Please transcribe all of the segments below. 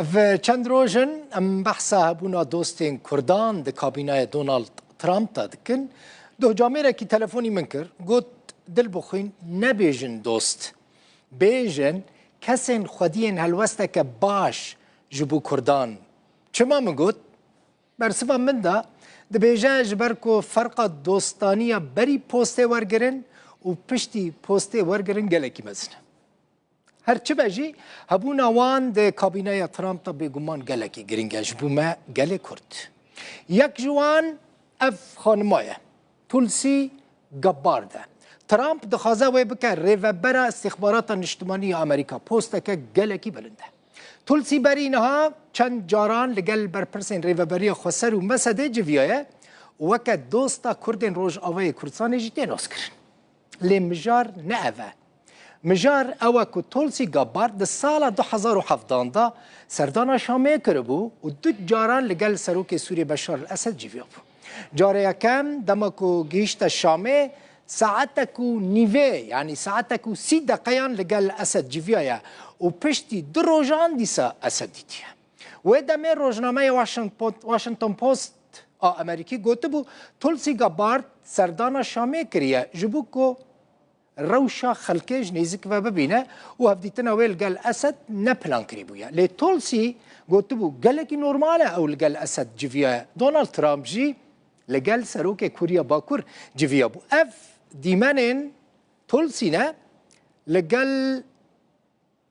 في چند روژن ام بحثا هبونا دوستین کردان ده کابینای دونالد ترامپ تا دکن دو جامعه کی تلفونی من کر گوت دل بخوین نبیجن دوست بیجن کسین خودین هلوسته که باش جبو کردان چما من گوت برسفا من دا ده بیجن جبر کو فرق دوستانیه بری پوسته ورگرن و پشتی پوسته ورگرن گلکی مزنه هرچی بجی هبونا وان ده کابینه ترامپ تا بگمان گلکی گرینگش بومه گله کرد یک جوان اف خانمایه تولسی گبار ده ترامپ دخوازه وی بکر ریوبر استخبارات اجتماعی امریکا پوسته که گلکی بلنده تولسی بری نها چند جاران لگل برپرسین ریوبری خسر و مسده جویایه وکه دوستا کردین روش آوه کردستان جیده ناس کرن لی مجار نه اوه مجار اوه که تولسی گبار ده سال 2017 دا سردانا شامه کربو و دو جاران لگل سروک سوری بشار الاسد جیویا بو جاره یکم دما که گیشت شامه ساعتکو نیوه یعنی ساعتکو 30 دقیقان لگل اسد جیویا و پشتی دو روزان دیسا اسد دیتیه و دمه روزنامه واشنطن پوست امریکی گوته بو تولسی گبار سردانا شامه کریه جبو که روشا خلکش نزیک و ببینه و هفدیتنا ویل گل اسد نپلان کری بویا لی تولسی گوته بو گلکی نورماله او لگل اسد جویا دونالد ترامپ جی لگل سروک کوریا باکور جویا بو اف دیمنین تولسی نه لگل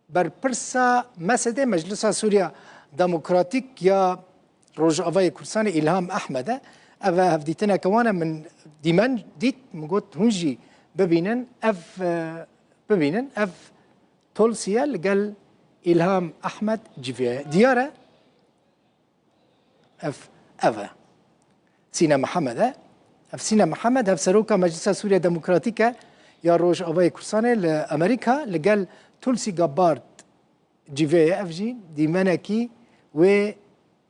برپرسا مسده مجلس سوریا دموکراتیک یا روجاوای کردستان الهام احمده او هفدیتنا کوانا من دیمن دیت مگوت هونجی ببینن اف تولسيه لقال إلهام أحمد جيفيه ديارة أفا سينا محمد سينا محمد اف سروكا مجلس سوريا ديمقراطيكا يا روج أباي كرسانة لأمريكا لقال تولسي جبارت جيفيه أفجي دي منكي و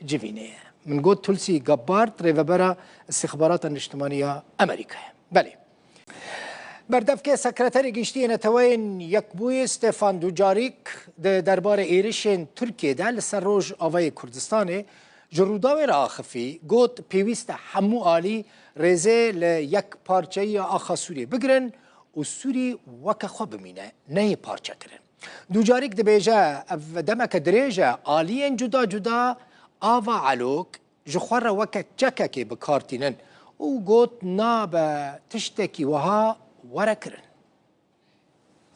جيفينيه من قول تولسي جبارت ريفبرا استخبارات الاجتماعية أمريكا بله بردف که سکرتری گشتی نتوین یک بوی استفان دوجاریک دربار ایرشین ترکیه ده لسر روز آوای کردستان جروداوی را آخفی گوت پیویست همو آلی ریزه لیک پارچه یا آخا سوری بگرن و سوری وک خواه بمینه نه پارچه کرن دوجاریک ده بیجه دمک دریجه آلین جدا جدا آوا علوک جخور وک چکه که بکارتینن و گوت ناب تشتکی وها ورکرن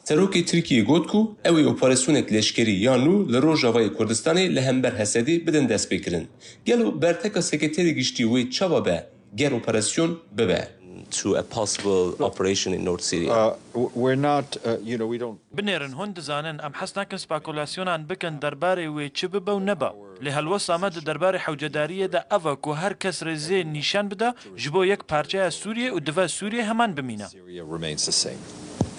سروکی ترکیه گوت کو اوی اپراسیونک لشکری یانو لروجاوای کردستانی لهمبر حسدی بدن دست بکرن گلو برتکا سکرتری گشتی وی چابا به گر اپراسیون ببه to a possible operation in North Syria. We're not, we don't... بنيرن هند زانن ام حسنا كن سباكولاسيون عن بكن درباري وي تشببا ونبا لهالوصا مد درباري حوجداريه دا افاكو هر كس رزي نيشان بدا جبو يك بارچه سوريا و دفا سوريا همان بمينا.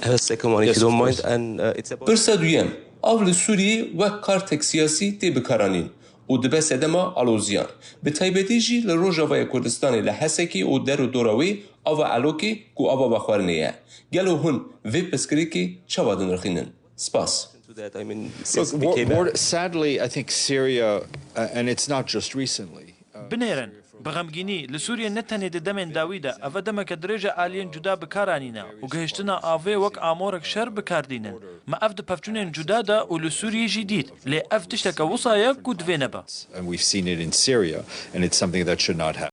I have a second one if you don't mind and it's about... برسا دویم اول سوریه و کارتک سیاسی تی بکارانین و دبه سدما آلوزیان به تایبتی جی لروجاوای کردستانی لحسکی و در و دوراوی آوا علوکی کو آوا بخورنیه گلو هن وی پسکری که چوادن رخینن سپاس Look, sadly, I think Syria, and it's not just recently. بنيرن بغمگینی لسوریا نتنه دمن داویدا اف دمک درجه آلین جدا بکارانینا و گهشتنا آوه وک آمورک شر بکاردینن ما اف د پفچونن جدا دا و لسوریا جدید لی اف تشتک وصایا کود وینبا And we've seen it in Syria, and it's something that should not happen.